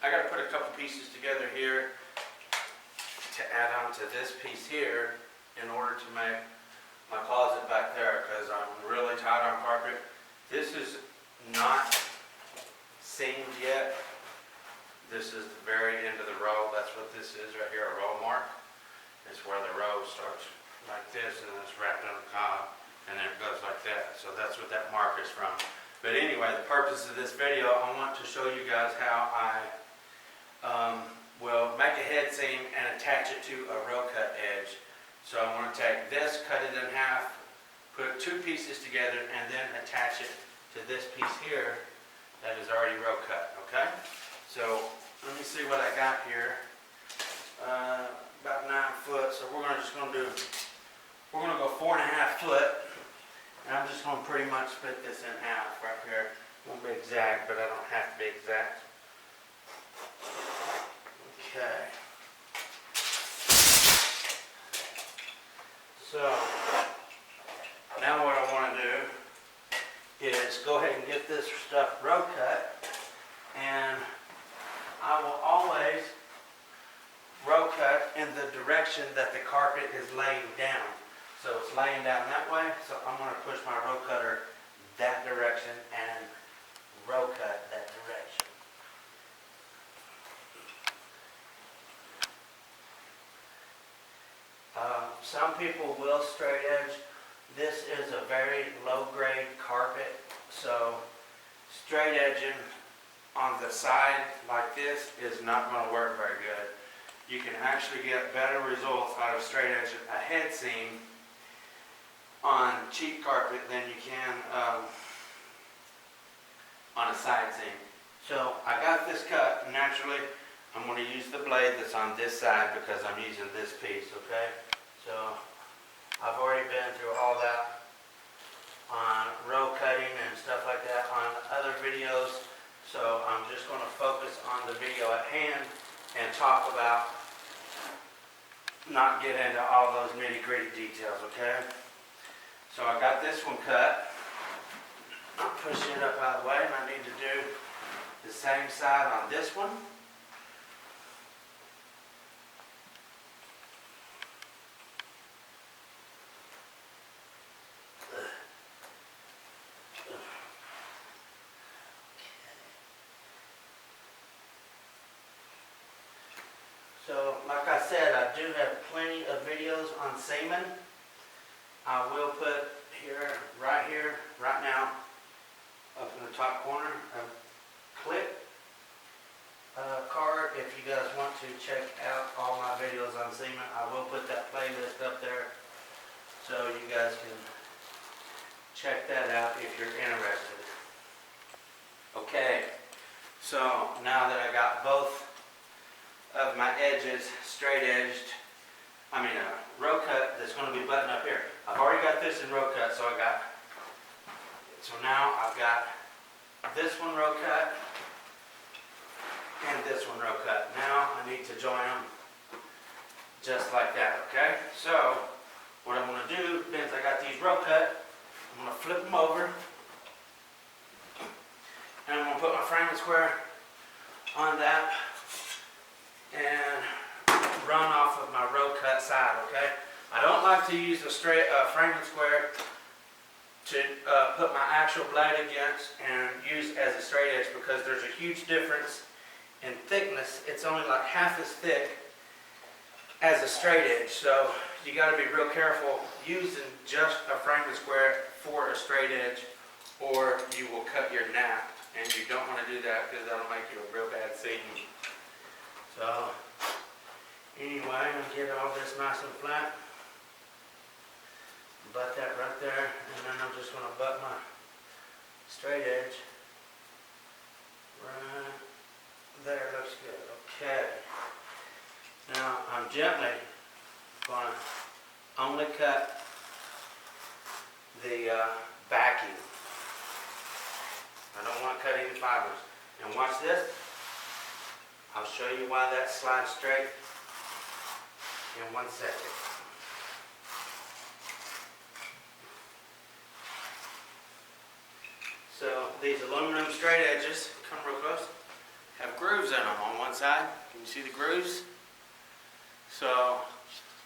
I got to put a couple pieces together here to add on to this piece here in order to make my closet back there, because I'm really tight on carpet. This is not seamed yet. This is the very end of the row. That's what this is right here, a row mark. It's where the row starts like this, and then it's wrapped on the cob, and then it goes like that. So that's what that mark is from. But anyway, the purpose of this video, I want to show you guys how I will make a head seam and attach it to a row cut edge. So I'm going to take this, cut it in half, put two pieces together, and then attach it to this piece here that is already row cut, okay? So let me see what I got here. About 9 foot, so we're just going to go 4.5 foot, and I'm just going to pretty much split this in half right here. Won't be exact, but I don't have to be exact. Okay. So now what I want to do is go ahead and get this stuff row cut, and I will always row cut in the direction that the carpet is laying down. So it's laying down that way, so I'm going to push my row cutter that direction and row cut that direction. Some people will straight edge. This is a very low grade carpet, so straight edging on the side like this is not going to work very good. You can actually get better results out of straight edging a head seam on cheap carpet than you can on a side seam. So I got this cut. Naturally, I'm going to use the blade that's on this side because I'm using this piece, okay? So I've already been through all that on row cutting and stuff like that on other videos. So I'm just going to focus on the video at hand and talk about, not get into all those nitty-gritty details, okay? So I got this one cut. I'm pushing it up out of the way, and I need to do the same side on this one. So, like I said, I do have plenty of videos on seaming. I will put here, right now, up in the top corner, a clip card. If you guys want to check out all my videos on seaming, I will put that playlist up there so you guys can check that out if you're interested. Okay, so now that I got both of my edges straight edged, row cut that's going to be buttoned up here. I've already got this in row cut, so now I've got this one row cut and this one row cut. Now I need to join them just like that, okay? So what I'm going to do, since I got these row cut, I'm going to flip them over, and I'm going to put my frame and square on that and run off of my row cut side, okay? I don't like to use a straight frame and square to put my actual blade against and use as a straight edge, because there's a huge difference in thickness. It's only like half as thick as a straight edge, so you got to be real careful using just a frame and square for a straight edge, or you will cut your nap, and you don't want to do that because that'll make you a real bad seam. So anyway, I'm going to get all this nice and flat, butt that right there, and then I'm just going to butt my straight edge right there. Looks good. Okay. Now I'm gently going to only cut the backing. I don't want to cut any fibers. And watch this. I'll show you why that slides straight in 1 second. So these aluminum straight edges, come real close, have grooves grooves in them on one side. Can you see the grooves? So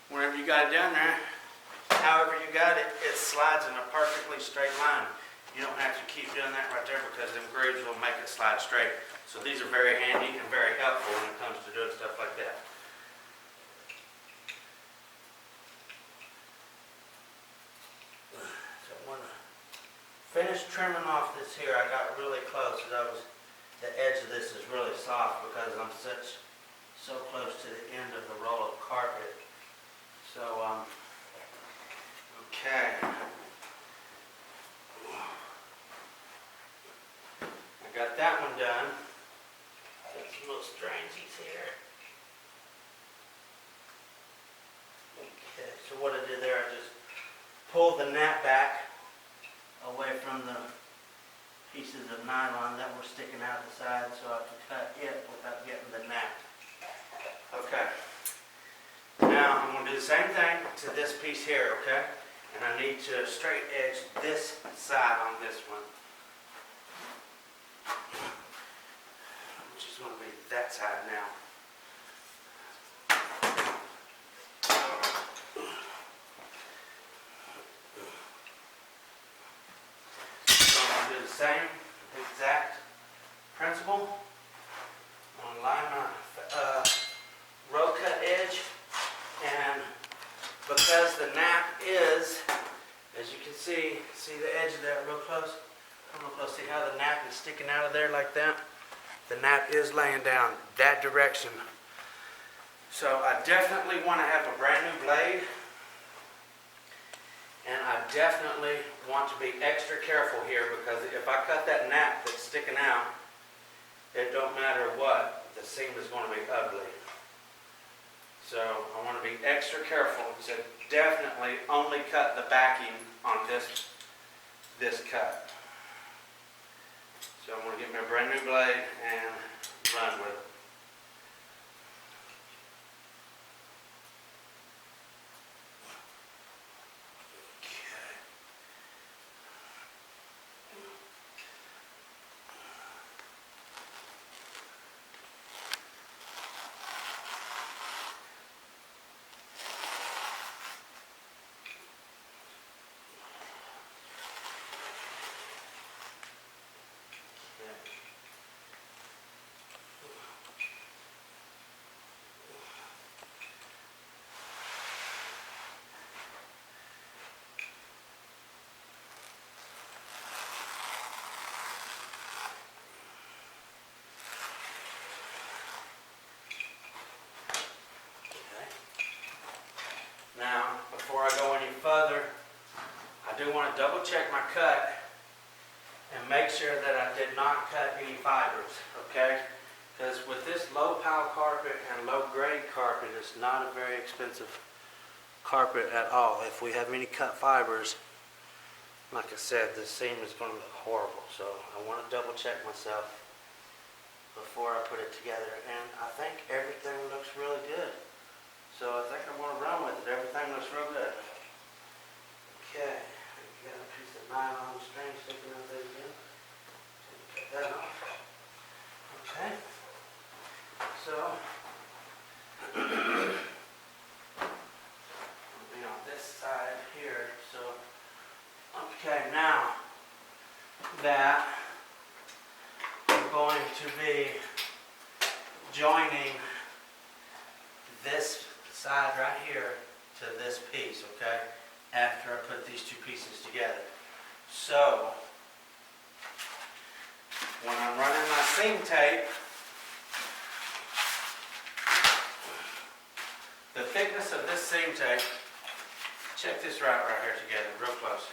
whenever you got it down there, however you got it, it slides in a perfectly straight line. You don't have to keep doing that right there because them grooves will make it slide straight. So these are very handy and very helpful when it comes to doing stuff like that. So when I finished trimming off this here, I got really close. The edge of this is really soft because I'm so close to the end of the roll of carpet. So, okay. I got that one done. Got some little strangies here. Okay, so what I did there, I just pulled the nap back away from the pieces of nylon that were sticking out the side so I could cut it without getting the nap. Okay. Now I'm going to do the same thing to this piece here, okay? And I need to straight edge this side on this one. Which is going to be that side now. So I'm going to do the same exact principle. I'm going to line my row cut edge, and because the nap is, as you can see the edge of that real close? Come real close, see how the nap is sticking out of there like that? The nap is laying down that direction. So I definitely want to have a brand new blade, and I definitely want to be extra careful here because if I cut that nap that's sticking out, it don't matter what, the seam is going to be ugly. So I want to be extra careful to definitely only cut the backing on this cut. So I'm going to get me a brand new blade and run with it. Now, before I go any further, I do want to double check my cut and make sure that I did not cut any fibers, okay? Because with this low pile carpet and low grade carpet, it's not a very expensive carpet at all. If we have any cut fibers, like I said, this seam is going to look horrible. So I want to double check myself before I put it together. And I think everything looks really good. So I think I'm going to run with it. Everything looks real good. Okay, got a piece of nylon string sticking out there again. Cut that off. Okay, so it'll be on this side here. So, okay, now that we're going to be joining this side right here to this piece, okay, after I put these two pieces together. So, when I'm running my seam tape, the thickness of this seam tape, check this right here together, real close.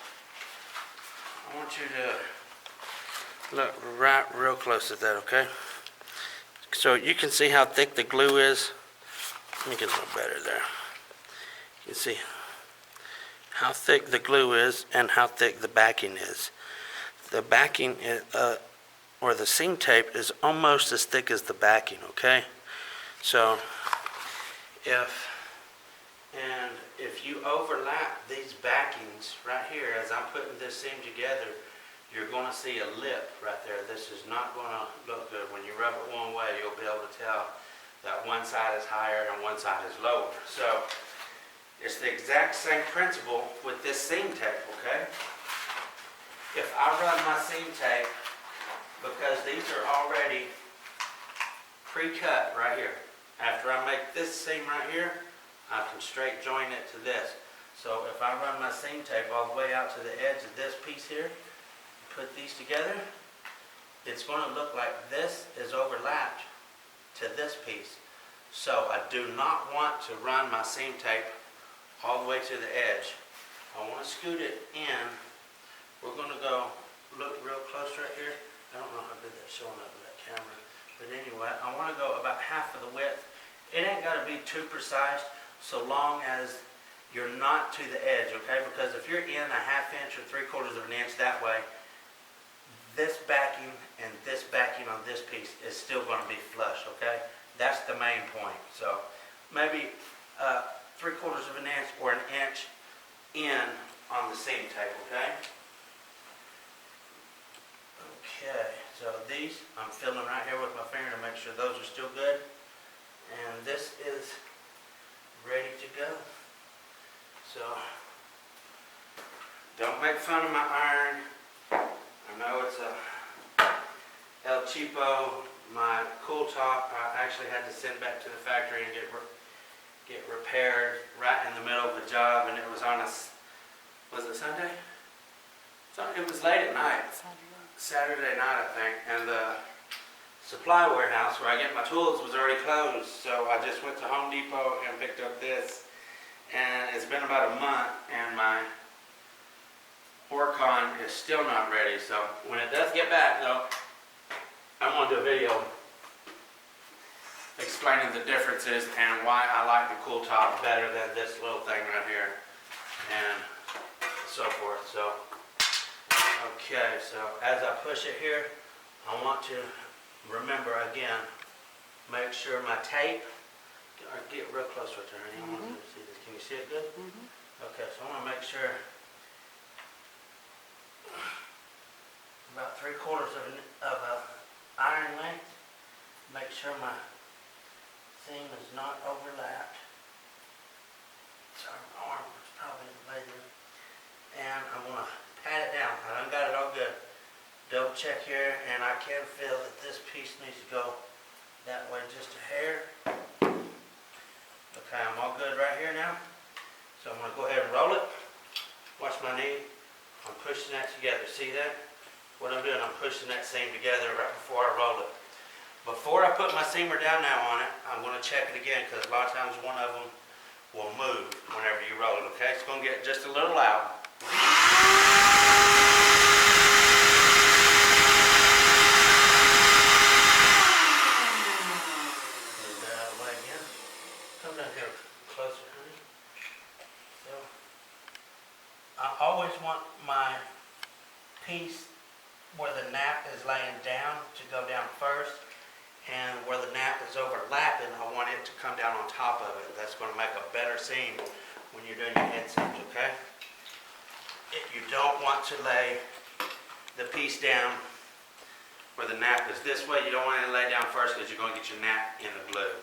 I want you to look right real close at that, okay? So you can see how thick the glue is. Let me get a little better there. You can see how thick the glue is and how thick the backing is. The backing is, or the seam tape is almost as thick as the backing, okay? So if you overlap these backings right here as I'm putting this seam together, you're going to see a lip right there. This is not going to look good. When you rub it one way, you'll be able to tell that one side is higher and one side is lower. So it's the exact same principle with this seam tape, okay? If I run my seam tape, because these are already pre-cut right here. After I make this seam right here, I can straight join it to this. So if I run my seam tape all the way out to the edge of this piece here, put these together, it's going to look like this is overlapped to this piece. So I do not want to run my seam tape all the way to the edge. I want to scoot it in. We're going to go look real close right here. I don't know how good that's showing up with that camera. But anyway, I want to go about half of the width. It ain't got to be too precise so long as you're not to the edge, okay? Because if you're in a 1/2 inch or 3/4 of an inch that way, this backing and this backing on this piece is still going to be flush, okay? That's the main point. So maybe 3/4 of an inch or an inch in on the seam tape, okay? Okay, so these I'm feeling right here with my finger to make sure those are still good. And this is ready to go. So don't make fun of my iron. I know it's a El Cheapo. My cool top I actually had to send back to the factory and get repaired right in the middle of the job, and it was on a, was it Sunday? It was late at night. Saturday night, I think, and the supply warehouse where I get my tools was already closed, so I just went to Home Depot and picked up this, and it's been about a month, and my orcon is still not ready. So when it does get back, though, I'm going to do a video explaining the differences and why I like the cool top better than this little thing right here, and so forth. So okay, so as I push it here, I want to remember again, make sure my tape, get real close right there, honey. I want you to see this. Can you see it good? Okay, so I want to make sure about 3/4 of a iron length, make sure my seam is not overlapped. Sorry, my arm was probably later. And I'm going to pat it down. I done got it all good. Double check here, and I can feel that this piece needs to go that way just a hair. Okay, I'm all good right here now. So I'm going to go ahead and roll it. Watch my knee. I'm pushing that together. See that? What I'm doing, I'm pushing that seam together right before I roll it. Before I put my seamer down now on it, I'm going to check it again, because a lot of times one of them will move whenever you roll it, okay? It's going to get just a little loud. Move that out of the way again. Come down here closer, honey. So, I always want my piece where the nap is laying down to go down first, and where the nap is overlapping, I want it to come down on top of it. That's going to make a better seam when you're doing your head seams, okay? If you don't want to lay the piece down where the nap is this way, you don't want it to lay down first, because you're going to get your nap in the glue.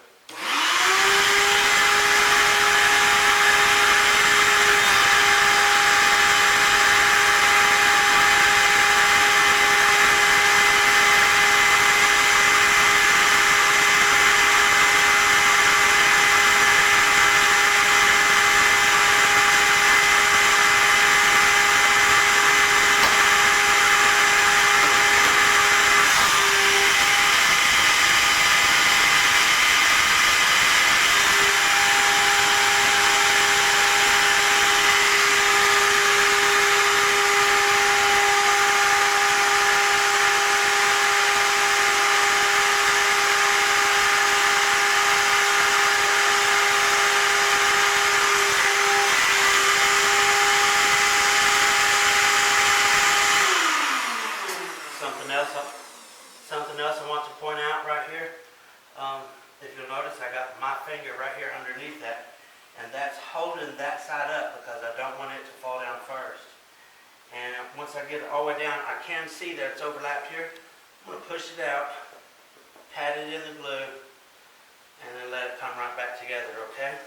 Something else I want to point out right here. If you'll notice, I got my finger right here underneath that, and that's holding that side up because I don't want it to fall down first. And once I get it all the way down, I can see that it's overlapped here. I'm going to push it out, pat it in the glue, and then let it come right back together, okay?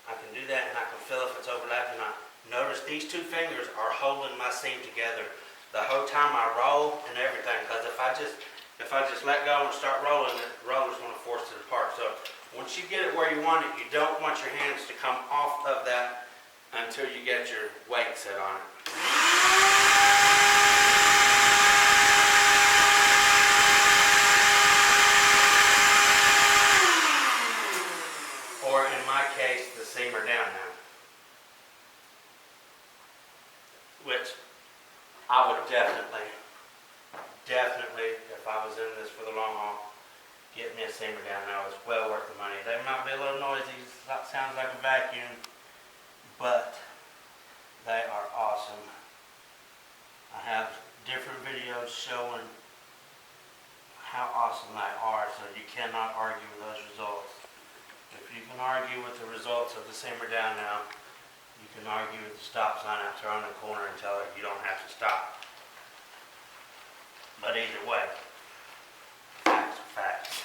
I can do that and I can feel if it's overlapping or not. Notice these two fingers are holding my seam together the whole time I roll and everything, because if I just let go and start rolling, the roller's going to force it apart. So once you get it where you want it, you don't want your hands to come off of that until you get your weight set on it. Or in my case, the seam are down now. Which I would definitely, if I was in this for the long haul, get me a seamer down now. It's well worth the money. They might be a little noisy, sounds like a vacuum, but they are awesome. I have different videos showing how awesome they are, so you cannot argue with those results. If you can argue with the results of the seamer down now, you can argue with the stop sign out there on the corner and tell it you don't have to stop. But either way, facts are facts.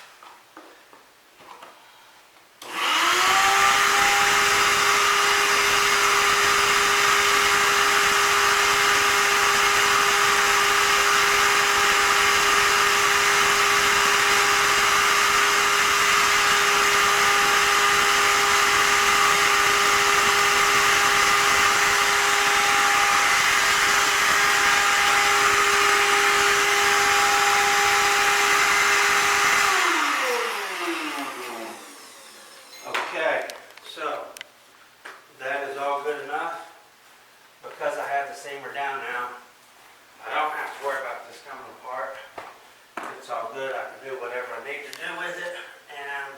Okay, so that is all good enough. Because I have the seamer down now, I don't have to worry about this coming apart. It's all good. I can do whatever I need to do with it. And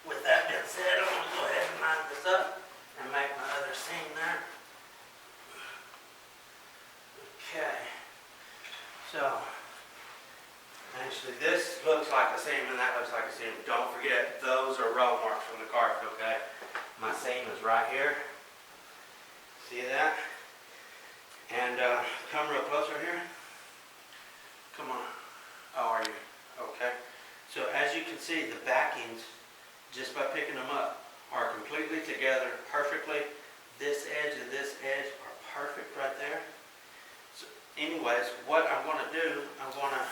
with that being said, I'm going to go ahead and line this up and make my other seam there. Okay, so actually this looks like a seam and that looks like a seam. Don't forget, those are roll marks from the carpet, okay? My seam is right here. See that? And come real close right here. Come on. Oh, are you? Okay. So as you can see, the backings, just by picking them up, are completely together perfectly. This edge and this edge are perfect right there. So anyways, what I'm going to do, I'm going to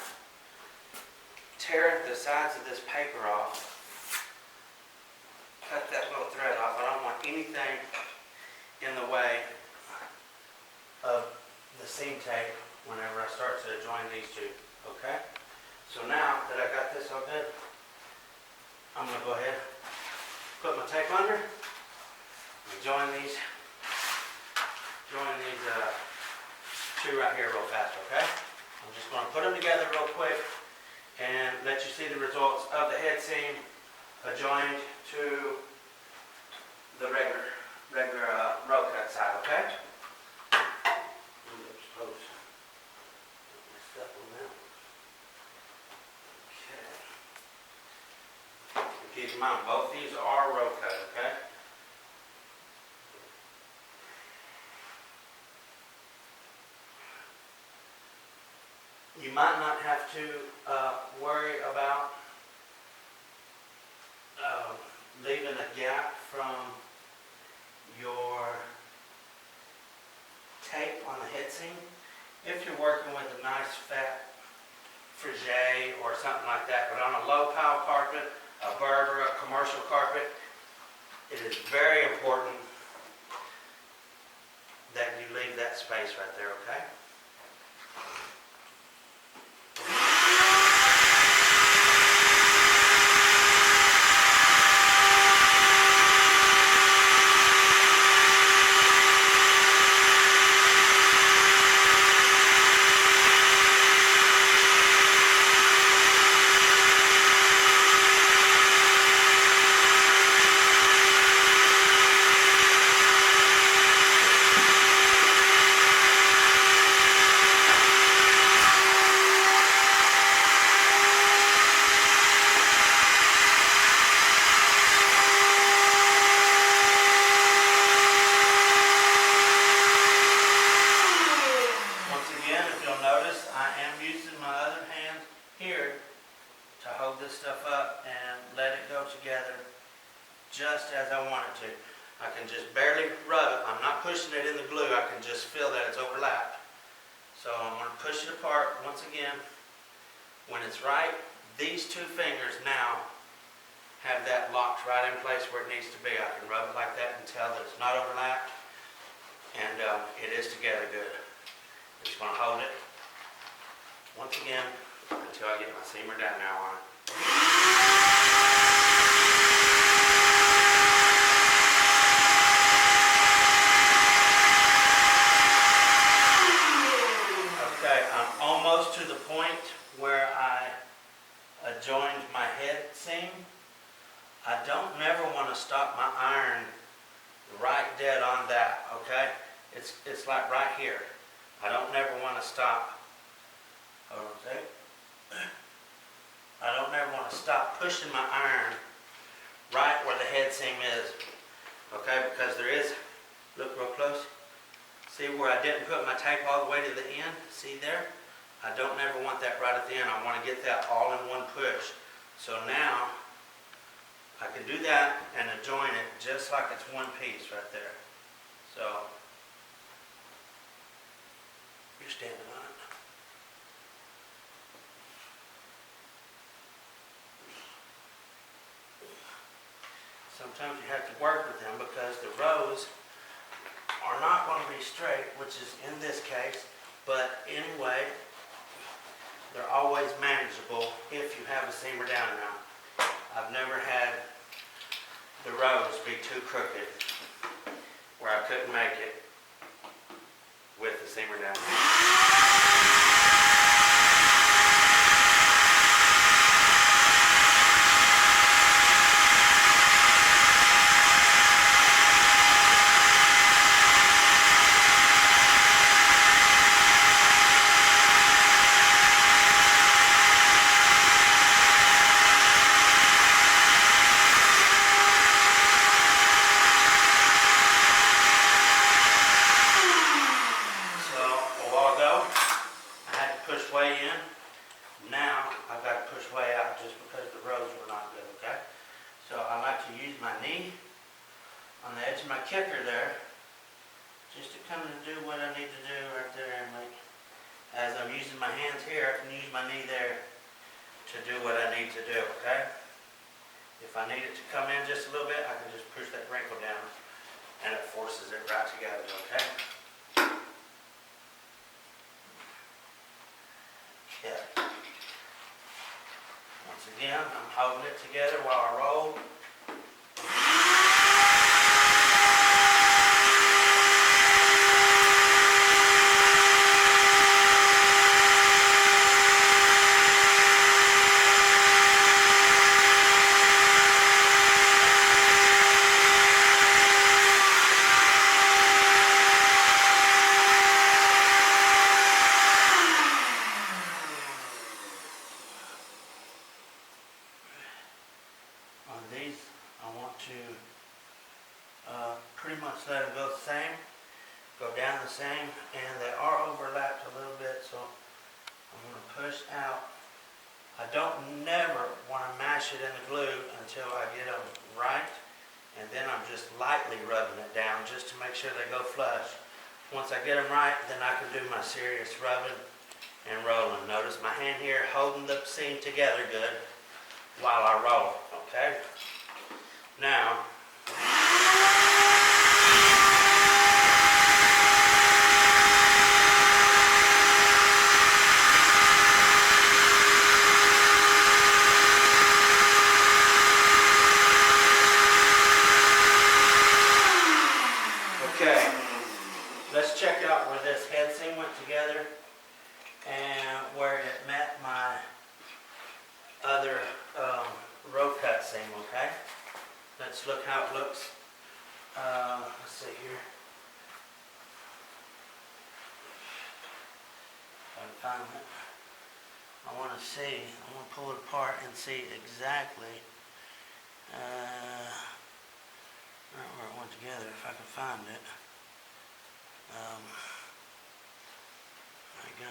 tear the sides of this paper off. Cut that little thread off. I don't want anything in the way of the seam tape whenever I start to join these two. Okay? So now that I got this all good, I'm going to go ahead, put my tape under, and join these two right here real fast, okay? I'm just going to put them together real quick and let you see the results of the head seam adjoined to the regular row cut side, okay? Oops, close. Messed up on that one. Okay. Keep in mind, both these are row cut, okay? You might not have to worry about leaving a gap from your tape on the head seam. If you're working with a nice fat frige or something like that, but on a low pile carpet, a Berber, a commercial carpet, it is very important that you leave that space right there, okay? just as I want it to. I can just barely rub it. I'm not pushing it in the glue. I can just feel that it's overlapped. So I'm going to push it apart once again. When it's right, these two fingers now have that locked right in place where it needs to be. I can rub it like that and tell that it's not overlapped, and it is together good. I'm just going to hold it once again until I get my seamer down now on it. Okay, I'm almost to the point where I joined my head seam. I don't never want to stop my iron right dead on that, okay? It's like right here. I don't never want to stop. Hold on a second. I don't never want to stop pushing my iron right where the head seam is, okay? Because there is, look real close. See where I didn't put my tape all the way to the end? See there? I don't never want that right at the end. I want to get that all in one push. So now, I can do that and join it just like it's one piece right there. So, you're standing on it. Sometimes you have to work with them because the rows are not going to be straight, which is in this case, but anyway, they're always manageable if you have a seamer down now. I've never had the rows be too crooked where I couldn't make it with the seamer down. On the edge of my kicker there, just to come and do what I need to do right there, and like, as I'm using my hands here, I can use my knee there to do what I need to do, okay? If I need it to come in just a little bit, I can just push that wrinkle down and it forces it right together, okay? Yeah. Once again, I'm holding it together while I roll. These, I want to pretty much let them go the same, go down the same, and they are overlapped a little bit, so I'm going to push out. I don't never want to mash it in the glue until I get them right, and then I'm just lightly rubbing it down just to make sure they go flush. Once I get them right, then I can do my serious rubbing and rolling. Notice my hand here holding the seam together good while I roll, okay? Now, okay, let's check out where this head seam went together and where it met my other row cut seam, okay? Let's look how it looks. Let's see here. If I can find it. I want to see, I want to pull it apart and see exactly right where it went together, if I can find it. There you go.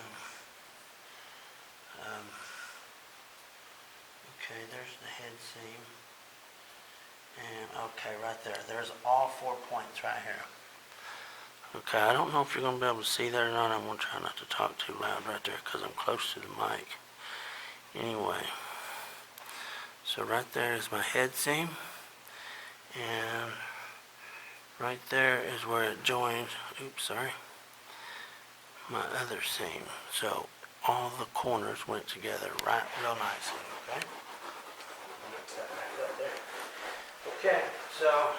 Okay, there's the head seam. And Okay, right there. There's all 4 points right here. Okay, I don't know if you're going to be able to see that or not. I'm going to try not to talk too loud right there because I'm close to the mic. Anyway, so right there is my head seam. And right there is where it joins, oops, sorry, my other seam. So all the corners went together right real nicely, okay? Mix that back up there. Okay, so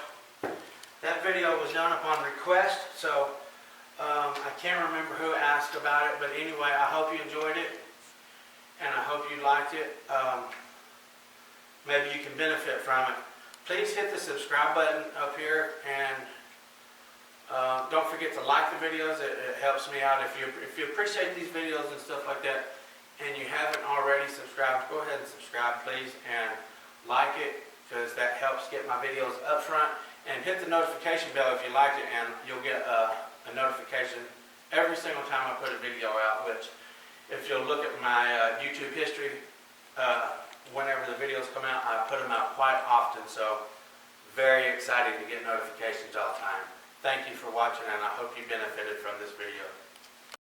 that video was done upon request, so I can't remember who asked about it, but anyway, I hope you enjoyed it, and I hope you liked it. Maybe you can benefit from it. Please hit the subscribe button up here, and don't forget to like the videos. It helps me out. If you appreciate these videos and stuff like that, and you haven't already subscribed, go ahead and subscribe, please, and like it, because that helps get my videos up front. And hit the notification bell if you like it, and you'll get a notification every single time I put a video out, which, if you'll look at my YouTube history, whenever the videos come out, I put them out quite often, so very excited to get notifications all the time. Thank you for watching, and I hope you benefited from this video.